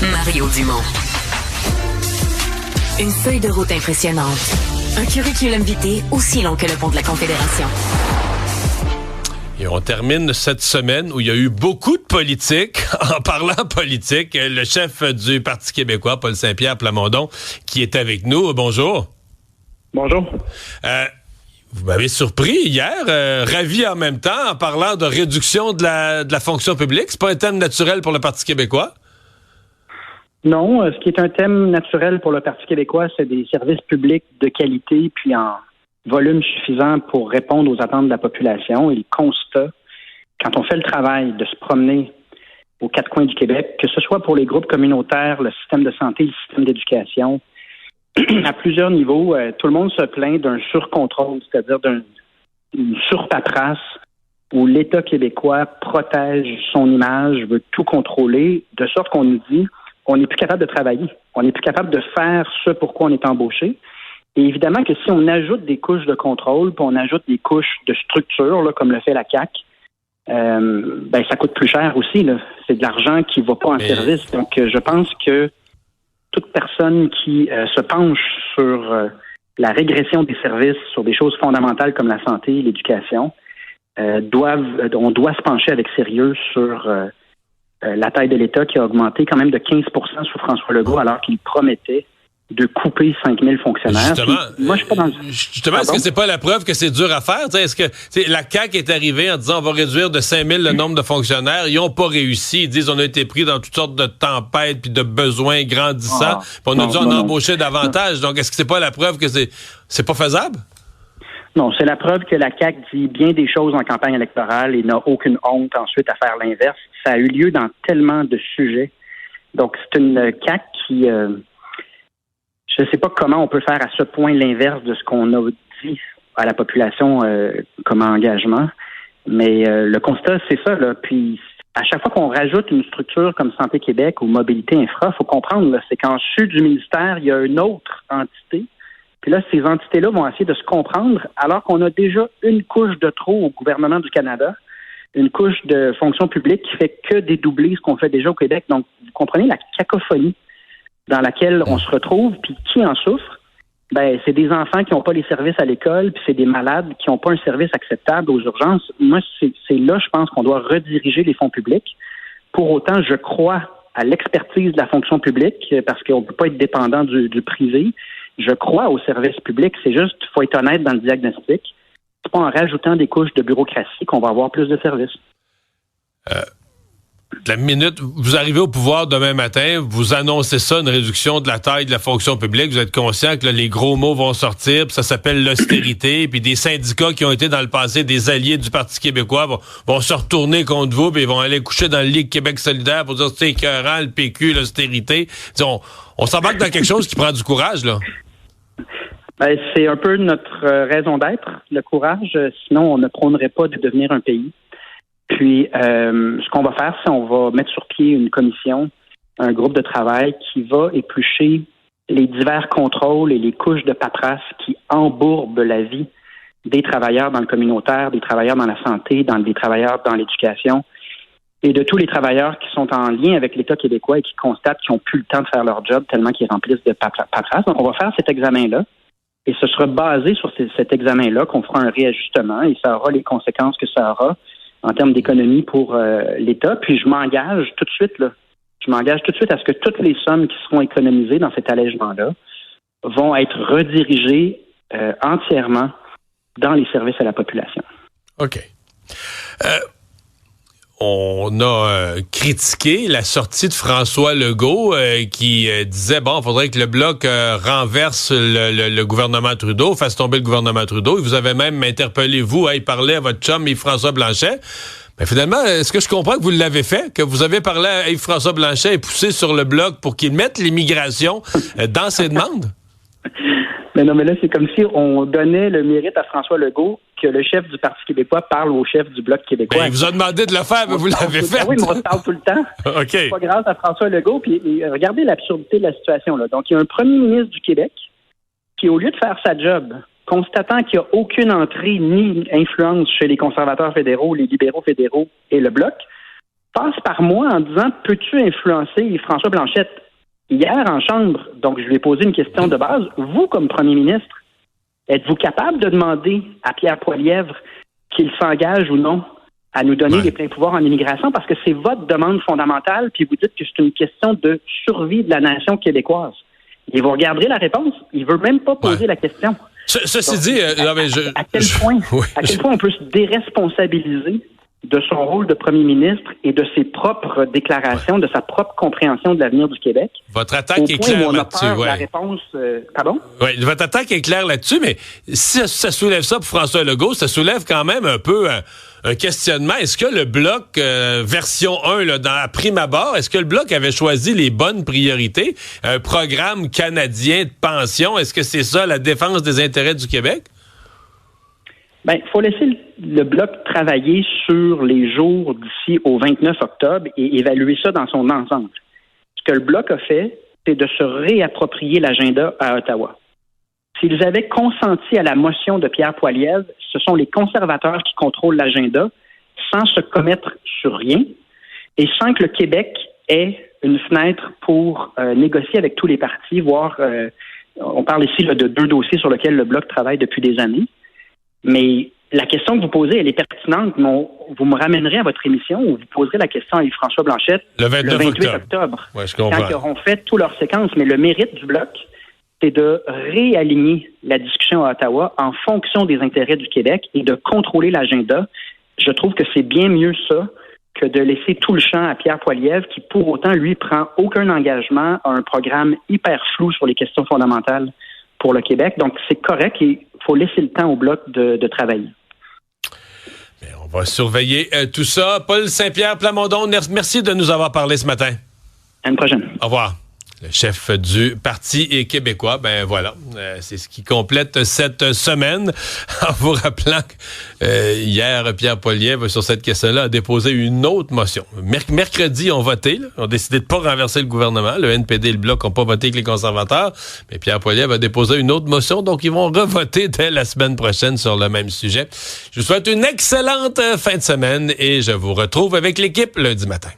Mario Dumont. Une feuille de route impressionnante. Un curriculum vitae aussi long que le pont de la Confédération. Et on termine cette semaine où il y a eu beaucoup de politique. En parlant politique, le chef du Parti québécois, Paul Saint-Pierre Plamondon, qui est avec nous. Bonjour. Bonjour. Vous m'avez surpris hier, ravi en même temps, en parlant de réduction de la fonction publique. C'est pas un thème naturel pour le Parti québécois? Non, ce qui est un thème naturel pour le Parti québécois, c'est des services publics de qualité, puis en volume suffisant pour répondre aux attentes de la population. Et le constat, quand on fait le travail de se promener aux quatre coins du Québec, que ce soit pour les groupes communautaires, le système de santé, le système d'éducation, à plusieurs niveaux, tout le monde se plaint d'un surcontrôle, c'est-à-dire d'une surpaperasse où l'État québécois protège son image, veut tout contrôler, de sorte qu'on nous dit on n'est plus capable de travailler, on n'est plus capable de faire ce pourquoi on est embauché. Et évidemment que si on ajoute des couches de contrôle, puis on ajoute des couches de structure, là, comme le fait la CAQ, ça coûte plus cher aussi. Là. C'est de l'argent qui ne va pas en service. Donc, je pense que toute personne qui se penche sur la régression des services, sur des choses fondamentales comme la santé et l'éducation, on doit se pencher avec sérieux sur la taille de l'État qui a augmenté quand même de 15 sous François Legault alors qu'il promettait de couper 5 000 fonctionnaires. Moi, je suis pas dans... Justement, est-ce que c'est pas la preuve que c'est dur à faire? T'sais, est-ce que la CAQ est arrivée en disant on va réduire de 5 000 le nombre de fonctionnaires? Ils n'ont pas réussi. Ils disent on a été pris dans toutes sortes de tempêtes puis de besoins grandissants. Puis on a dû en embaucher davantage. Donc, est-ce que c'est pas la preuve que c'est pas faisable? Non, c'est la preuve que la CAQ dit bien des choses en campagne électorale et n'a aucune honte ensuite à faire l'inverse. Ça a eu lieu dans tellement de sujets. Donc, c'est une CAQ qui... je ne sais pas comment on peut faire à ce point l'inverse de ce qu'on a dit à la population comme engagement. Mais le constat, c'est ça. Là. Puis, à chaque fois qu'on rajoute une structure comme Santé Québec ou Mobilité Infra, il faut comprendre, là, c'est qu'en dessus du ministère, il y a une autre entité. Puis là, ces entités-là vont essayer de se comprendre alors qu'on a déjà une couche de trop au gouvernement du Canada, une couche de fonction publique qui fait que dédoubler ce qu'on fait déjà au Québec. Donc, vous comprenez la cacophonie dans laquelle on se retrouve, puis qui en souffre? Ben, c'est des enfants qui n'ont pas les services à l'école, puis c'est des malades qui n'ont pas un service acceptable aux urgences. Moi, c'est là, je pense qu'on doit rediriger les fonds publics. Pour autant, je crois à l'expertise de la fonction publique, parce qu'on ne peut pas être dépendant du privé. Je crois aux services publics. C'est juste, il faut être honnête dans le diagnostic. C'est pas en rajoutant des couches de bureaucratie qu'on va avoir plus de services. La minute, vous arrivez au pouvoir demain matin, vous annoncez ça, une réduction de la taille de la fonction publique, vous êtes conscient que là, les gros mots vont sortir, puis ça s'appelle l'austérité, puis des syndicats qui ont été dans le passé des alliés du Parti québécois vont se retourner contre vous, puis ils vont aller coucher dans le lit Québec solidaire pour dire c'est écœurant, le PQ, l'austérité. On s'embarque dans quelque chose qui prend du courage, là. Ben, c'est un peu notre raison d'être, le courage. Sinon, on ne prônerait pas de devenir un pays. Puis, ce qu'on va faire, c'est on va mettre sur pied une commission, un groupe de travail qui va éplucher les divers contrôles et les couches de paperasse qui embourbent la vie des travailleurs dans le communautaire, des travailleurs dans la santé, des travailleurs dans l'éducation et de tous les travailleurs qui sont en lien avec l'État québécois et qui constatent qu'ils n'ont plus le temps de faire leur job tellement qu'ils remplissent de paperasse. Donc, on va faire cet examen-là. Et ce sera basé sur cet examen-là qu'on fera un réajustement et ça aura les conséquences que ça aura en termes d'économie pour l'État. Puis je m'engage tout de suite à ce que toutes les sommes qui seront économisées dans cet allègement-là vont être redirigées entièrement dans les services à la population. OK. On a critiqué la sortie de François Legault qui disait, il faudrait que le Bloc renverse le gouvernement Trudeau, fasse tomber le gouvernement Trudeau. Et vous avez même interpellé, il parlait à votre chum Yves-François Blanchet. Mais finalement, est-ce que je comprends que vous l'avez fait, que vous avez parlé à Yves-François Blanchet et poussé sur le Bloc pour qu'il mette l'immigration dans ses demandes? Mais non, mais là, c'est comme si on donnait le mérite à François Legault que le chef du Parti québécois parle au chef du Bloc québécois. Il vous a demandé de le faire, mais vous l'avez fait. Oui, mais on se parle tout le temps. OK. C'est pas grâce à François Legault. Puis regardez l'absurdité de la situation, là. Donc, il y a un premier ministre du Québec qui, au lieu de faire sa job, constatant qu'il n'y a aucune entrée ni influence chez les conservateurs fédéraux, les libéraux fédéraux et le Bloc, passe par moi en disant « Peux-tu influencer François Blanchette ?» Hier, en Chambre, donc je lui ai posé une question de base. Vous, comme premier ministre, êtes-vous capable de demander à Pierre Poilievre qu'il s'engage ou non à nous donner les pleins pouvoirs en immigration? Parce que c'est votre demande fondamentale, puis vous dites que c'est une question de survie de la nation québécoise. Et vous regarderez la réponse, il veut même pas poser la question. Ceci donc, dit, à quel point on peut se déresponsabiliser de son rôle de premier ministre et de ses propres déclarations, de sa propre compréhension de l'avenir du Québec. Votre attaque est claire là-dessus. La réponse, pardon? Oui, votre attaque est claire là-dessus, mais si ça soulève ça pour François Legault, ça soulève quand même un peu un questionnement. Est-ce que le Bloc version 1, là, à prime abord, est-ce que le Bloc avait choisi les bonnes priorités? Un programme canadien de pension, est-ce que c'est ça, la défense des intérêts du Québec? Il faut laisser le Bloc travailler sur les jours d'ici au 29 octobre et évaluer ça dans son ensemble. Ce que le Bloc a fait, c'est de se réapproprier l'agenda à Ottawa. S'ils avaient consenti à la motion de Pierre Poilievre, ce sont les conservateurs qui contrôlent l'agenda sans se commettre sur rien et sans que le Québec ait une fenêtre pour négocier avec tous les partis, voire on parle ici là, de 2 dossiers sur lesquels le Bloc travaille depuis des années. Mais la question que vous posez, elle est pertinente. Vous me ramènerez à votre émission où vous poserez la question à Yves-François Blanchette le 28 octobre. Ouais, je comprends. Quand ils auront fait toute leur séquence. Mais le mérite du Bloc, c'est de réaligner la discussion à Ottawa en fonction des intérêts du Québec et de contrôler l'agenda. Je trouve que c'est bien mieux ça que de laisser tout le champ à Pierre Poilievre qui, pour autant, lui, prend aucun engagement à un programme hyper flou sur les questions fondamentales pour le Québec. Donc, c'est correct et il faut laisser le temps au Bloc de travailler. Bien, on va surveiller tout ça. Paul Saint-Pierre Plamondon, merci de nous avoir parlé ce matin. À une prochaine. Au revoir. Le chef du Parti québécois, ben voilà, c'est ce qui complète cette semaine. En vous rappelant que hier, Pierre Poilievre, sur cette question-là, a déposé une autre motion. Mercredi, on voté, on a décidé de pas renverser le gouvernement. Le NPD et le Bloc n'ont pas voté avec les conservateurs, mais Pierre Poilievre a déposé une autre motion, donc ils vont revoter dès la semaine prochaine sur le même sujet. Je vous souhaite une excellente fin de semaine et je vous retrouve avec l'équipe lundi matin.